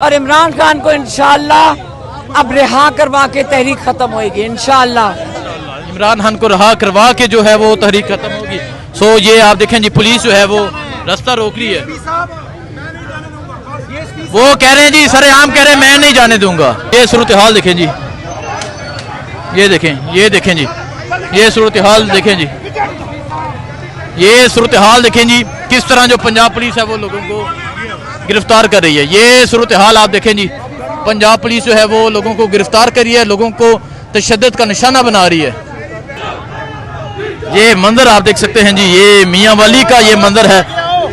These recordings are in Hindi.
और इमरान खान को इंशाअल्लाह अब रिहा करवा के तहरीक खत्म होगी इंशाअल्लाह। इमरान खान को रिहा करवा के जो है वो तहरीक खत्म होगी। सो ये आप देखें जी, पुलिस जो है वो रास्ता रोक रही है। वो कह रहे हैं जी, सरेआम कह रहे हैं मैं नहीं जाने दूंगा। ये सूरत हाल देखें जी, ये देखें जी, ये सूरत हाल देखें जी, ये सूरत हाल देखें जी, किस तरह जो पंजाब पुलिस है वो लोगों को गिरफ्तार कर रही है। ये सूरत हाल आप देखें जी, पंजाब पुलिस जो है वो लोगों को गिरफ्तार कर रही है, लोगों को तशद्दुद का निशाना बना रही है। ये मंजर आप देख सकते हैं जी, ये मियाँ वाली का ये मंजर है।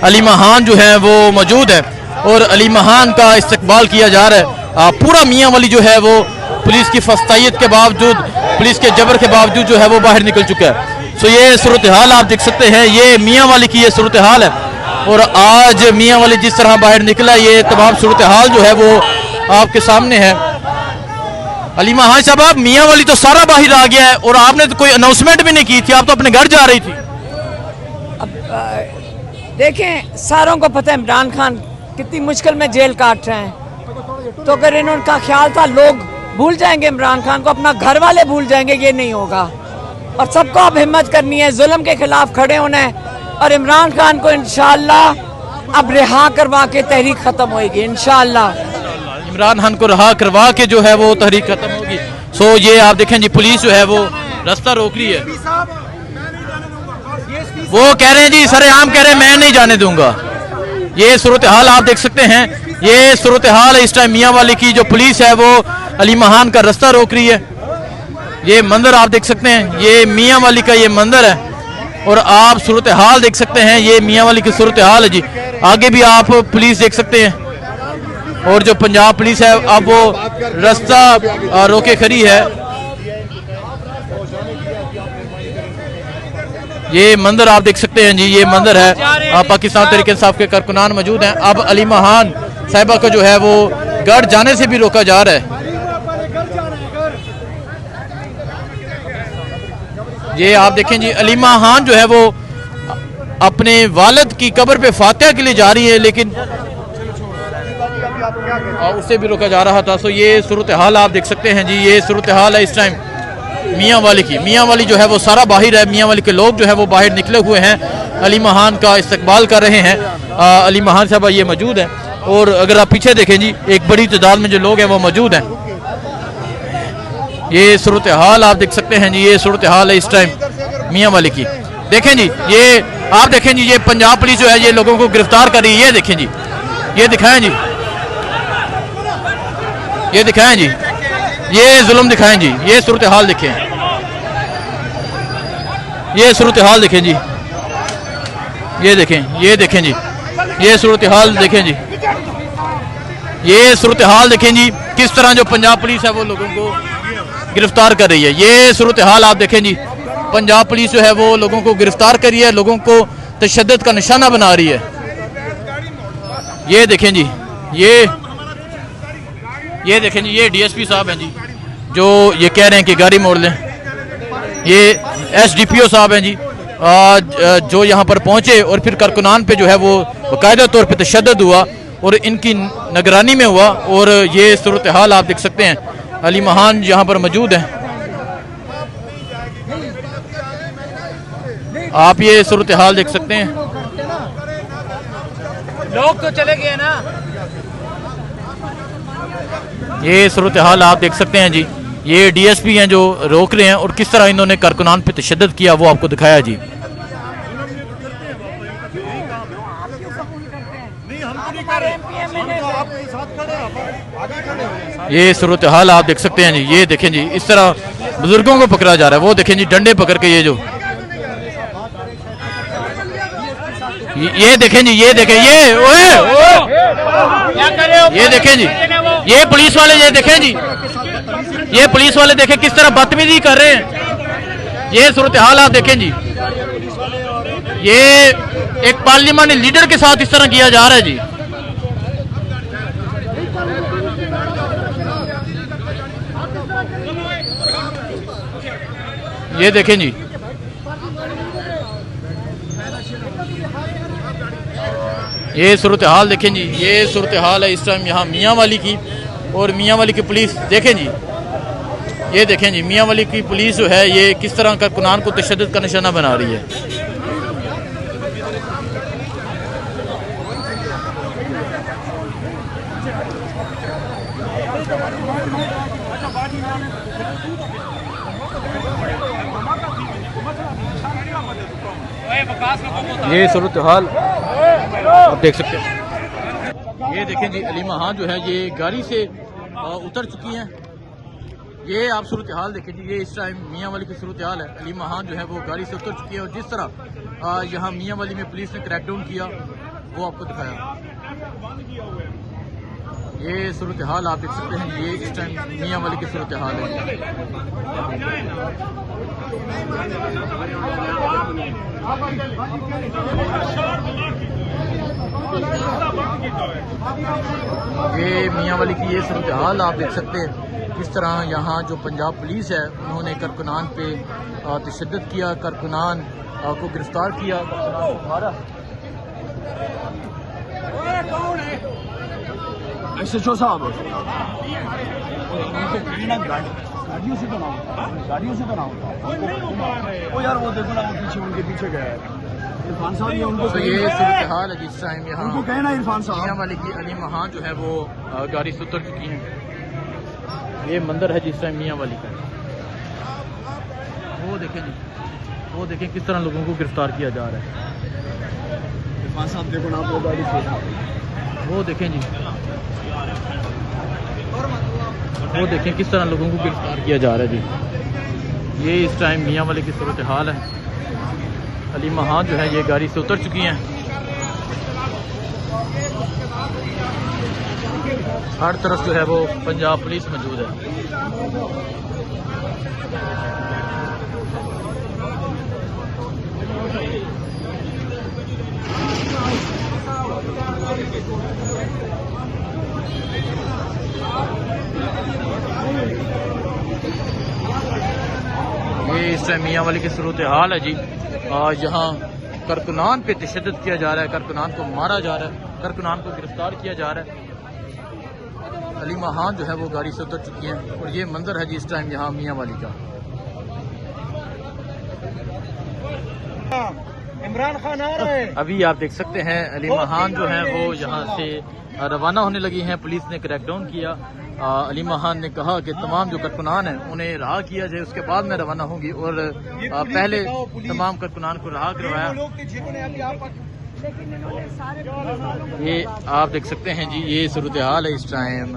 अली महान जो है वो मौजूद है और अली महान का इस्तकबाल किया जा रहा है। पूरा मियाँ वाली जो है वो पुलिस की फस्तायत के बावजूद, पुलिस के जबर के बावजूद जो है वो बाहर निकल चुका है। सो ये सूरत हाल आप देख सकते हैं, ये मियाँ वाली की ये सूरत हाल है। और आज मियाँ वाली जिस तरह बाहर निकला, ये तमाम सूरत हाल जो है वो आपके सामने है। अली महान साहब, आप मियाँ वाली तो सारा बाहर आ गया है और आपने तो कोई अनाउंसमेंट भी नहीं की थी, आप तो अपने घर जा रही थी। अब देखें, सारों को पता है इमरान खान कितनी मुश्किल में जेल काट रहे हैं, तो अगर इनका ख्याल था लोग भूल जाएंगे इमरान खान को, अपना घर वाले भूल जाएंगे, ये नहीं होगा। और सबको अब हिम्मत करनी है, जुल्म के खिलाफ खड़े होना है और इमरान खान को इंशाअल्लाह अब रिहा करवा के तहरीक खत्म होगी इंशाअल्लाह। इमरान खान को रिहा करवा के जो है वो तहरीक खत्म होगी। सो ये आप देखें जी, पुलिस जो है वो रास्ता रोक रही है। वो कह रहे हैं जी, सरेआम कह रहे हैं मैं नहीं जाने दूंगा। ये सूरत हाल आप देख सकते हैं, ये सूरत हाल है इस टाइम मियाँ वाली की। जो पुलिस है वो अली महान का रास्ता रोक रही है। ये मंजर आप देख सकते हैं, ये मियाँ वाली का ये मंजर है और आप सूरत हाल देख सकते हैं, ये मियाँ वाली की सूरत हाल है जी। आगे भी आप पुलिस देख सकते हैं और जो पंजाब पुलिस है अब वो रास्ता रोके खड़ी है। ये मंजर आप देख सकते हैं जी, ये मंजर है। पाकिस्तान तहरीक इंसाफ के कारकुनान मौजूद हैं। अब अली महान साहिबा को जो है वो घर जाने से भी रोका जा रहा है। ये आप देखें जी, अली महान जो है वो अपने वालिद की कब्र पे फातिहा के लिए जा रही है, लेकिन उससे भी रोका जा रहा था। सो ये सूरत हाल आप देख सकते हैं जी, ये सूरत हाल है इस टाइम मियाँ वाली की। मियाँ वाली जो है वो सारा बाहर है, मियाँ वाली के लोग जो है वो बाहर निकले हुए हैं, अली महान का इस्तकबाल कर रहे हैं। अली महान साहब ये मौजूद है और अगर आप पीछे देखें जी, एक बड़ी तादाद में जो लोग हैं वो मौजूद हैं। ये सूरत हाल आप देख सकते हैं जी, ये सूरत हाल है इस टाइम मियाँ वाली की। देखें जी, ये आप देखें जी, ये पंजाब पुलिस जो है ये लोगों को गिरफ्तार कर रही है। ये देखें जी, ये दिखाएं जी, ये दिखाएं जी, ये जुल्म दिखाएं जी। ये सूरत हाल देखें, ये सूरत हाल देखें जी, ये देखें, ये देखें जी, ये सूरत हाल देखें जी, ये सूरत हाल देखें जी, किस तरह जो पंजाब पुलिस है वो लोगों को गिरफ्तार कर रही है। ये सूरत हाल आप देखें जी, पंजाब पुलिस जो है वो लोगों को गिरफ्तार कर रही है, लोगों को तशद्दुद का निशाना बना रही है। ये देखें जी, ये देखें जी, ये डीएसपी साहब हैं जी जो ये कह रहे हैं कि गाड़ी मोड़ लें। ये एसडीपीओ साहब हैं जी जो यहाँ पर पहुँचे और फिर कारकुनान पे जो है वो बाकायदा तौर पे तशद्दुद हुआ और इनकी निगरानी में हुआ। और ये सूरत हाल आप देख सकते हैं, अली महान यहाँ पर मौजूद हैं। आप ये सूरत हाल देख सकते हैं। लोग तो चले गए ना। ये सूरत हाल आप देख सकते हैं जी, ये डीएसपी हैं जो रोक रहे हैं और किस तरह इन्होंने कारकुनान पे तशद्दुद किया वो आपको दिखाया जी। ये सूरत हाल आप देख सकते हैं जी, ये देखें जी, इस तरह बुजुर्गों को पकड़ा जा रहा है। वो देखें जी, डंडे पकड़ के, ये जो ये देखें जी, ये देखें, ये देखें जी, ये पुलिस वाले, ये देखें जी, ये पुलिस वाले देखें किस तरह बदतमीजी कर रहे हैं। ये सूरत हाल आप देखें जी, ये एक पार्लियामेंट लीडर के साथ इस तरह किया जा रहा है जी। ये देखें जी, ये सूरत हाल देखें जी, ये सूरत हाल है इस टाइम यहाँ मियाँ वाली की। और मियाँ वाली की पुलिस देखें जी, ये देखें जी मियाँ वाली की पुलिस जो है ये किस तरह कारकुनान को तशद्दुद का निशाना बना रही है। ये सूरत हाल आप देख सकते हैं। ये देखें जी अलीमा खान जो है ये गाड़ी से उतर चुकी हैं। ये आप सूरत हाल देखें जी, ये इस टाइम मियाँ वाली की सूरत हाल है। अलीमा खान जो है वो गाड़ी से उतर चुकी है और जिस तरह यहाँ मियाँ वाली में पुलिस ने क्रैकडाउन किया वो आपको दिखाया। ये सूरत हाल आप देख सकते हैं, ये इस टाइम मियाँ वाली की सूरत हाल है। ये मियाँ वाली की ये सूरत हाल आप देख सकते हैं किस तरह यहाँ जो पंजाब पुलिस है उन्होंने कारकुनान पे तशद्दुद किया, कारकुनान को गिरफ्तार किया, कारकुनान को मारा। SHO साहब गाड़ियों से तो ना होता, गाड़ियों से तो ना होता। वो यार वो देखो ना, वो पीछे उनके पीछे गया है इरफान साहब। ये उनको तो ये सूरत हाल है जिस टाइम यहाँ उनको कहना इरफान साहब मियाँ वाली की अलीमा खान जो है वो गाड़ी से उतर चुकी हैं। ये मंदिर है जिस टाइम मियाँ वाली का। वो देखें जी, वो देखें किस तरह लोगों को गिरफ्तार किया जा रहा है। इरफान साहब देखो ना, वो गाड़ी से वो देखें जी, वो देखें किस तरह लोगों को गिरफ्तार किया जा रहा है जी। ये इस टाइम मियाँ वाले की सूरत हाल है। अलीमा खान जो है ये गाड़ी से उतर चुकी हैं। हर तरफ जो है वो पंजाब पुलिस मौजूद है। ये इस टाइम मियाँ वाली की सूरत हाल है जी। यहाँ कारकुनान पे तशद्दुद किया जा रहा है, कारकुनान को मारा जा रहा है, कारकुनान को गिरफ्तार किया जा रहा है। अलीमा खान जो है वो गाड़ी से उतर चुकी हैं और ये मंजर है जी इस टाइम यहाँ मियाँ वाली का। इमरान खान आ रहे हैं। अभी आप देख सकते हैं अलीमा खान जो है वो यहाँ से रवाना होने लगी हैं। पुलिस ने क्रैकडाउन किया। अलीमा खान ने कहा कि तमाम जो कारकुनान हैं उन्हें रहा किया जाए, उसके बाद मैं रवाना होंगी। और पहले तमाम कारकुनान को रहा करवाया। ये आप देख सकते हैं जी, ये सूरत हाल है इस टाइम।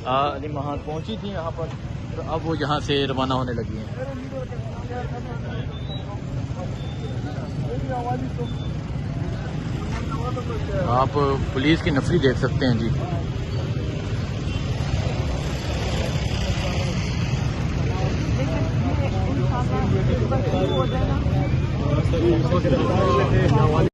अलीमा खान पहुंची थी यहाँ पर, तो अब वो यहाँ से रवाना होने लगी हैं। आप पुलिस की नफरी देख सकते हैं जी।